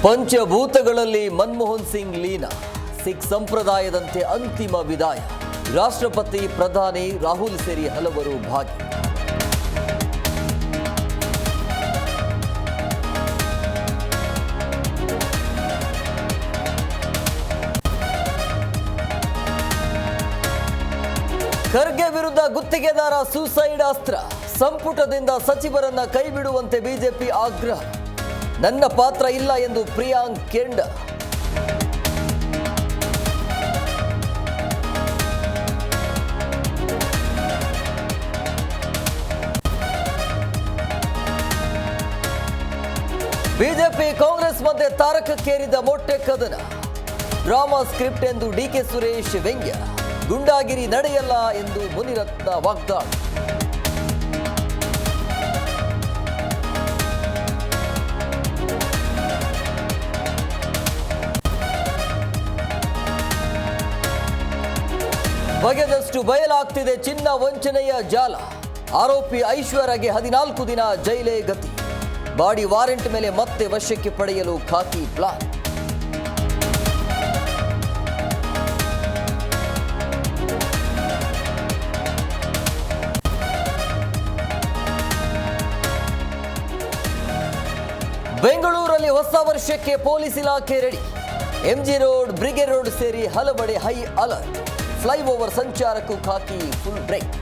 ಪಂಚಭೂತಗಳಲ್ಲಿ ಮನಮೋಹನ್ ಸಿಂಗ್ ಲೀನ, ಸಿಖ್ ಸಂಪ್ರದಾಯದಂತೆ ಅಂತಿಮ ವಿದಾಯ. ರಾಷ್ಟ್ರಪತಿ, ಪ್ರಧಾನಿ ರಾಹುಲ್ ಸೇರಿ ಹಲವರು ಭಾಗಿ. ಖರ್ಗೆ ವಿರುದ್ಧ ಗುತ್ತಿಗೆದಾರ ಸೂಸೈಡ್ ಅಸ್ತ್ರ, ಸಂಪುಟದಿಂದ ಸಚಿವರನ್ನ ಕೈಬಿಡುವಂತೆ ಬಿಜೆಪಿ ಆಗ್ರಹ. ನನ್ನ ಪಾತ್ರ ಇಲ್ಲ ಎಂದು ಪ್ರಿಯಾಂಕ್ ಕೆಂಡ. ಬಿಜೆಪಿ ಕಾಂಗ್ರೆಸ್ ಮಧ್ಯೆ ತಾರಕಕ್ಕೇರಿದ ಮೊಟ್ಟೆ ಕದನ. ಡ್ರಾಮಾ ಸ್ಕ್ರಿಪ್ಟ್ ಎಂದು ಡಿಕೆ ಸುರೇಶ್ ವ್ಯಂಗ್ಯ. ಗುಂಡಾಗಿರಿ ನಡೆಯಲ್ಲ ಎಂದು ಮುನಿರತ್ನ ವಾಗ್ದಾಳಿ. ಬಗೆದಷ್ಟು ಬಯಲಾಗ್ತಿದೆ ಚಿನ್ನ ವಂಚನೆಯ ಜಾಲ. ಆರೋಪಿ ಐಶ್ವರ್ಯಗೆ 14 ದಿನ ಜೈಲೇ ಗತಿ. ಬಾಡಿ ವಾರೆಂಟ್ ಮೇಲೆ ಮತ್ತೆ ವಶಕ್ಕೆ ಪಡೆಯಲು ಖಾಕಿ ಪ್ಲಾನ್. ಬೆಂಗಳೂರಲ್ಲಿ ಹೊಸ ವರ್ಷಕ್ಕೆ ಪೊಲೀಸ್ ಇಲಾಖೆ ready. MG Road, Brigade Road ಸೇರಿ ಹಲವೆಡೆ ಹೈ ಅಲರ್ಟ್. ಫ್ಲೈಓವರ್ ಸಂಚಾರಕ್ಕೂ ಖಾಕಿ ಫುಲ್ ಬ್ರೇಕ್.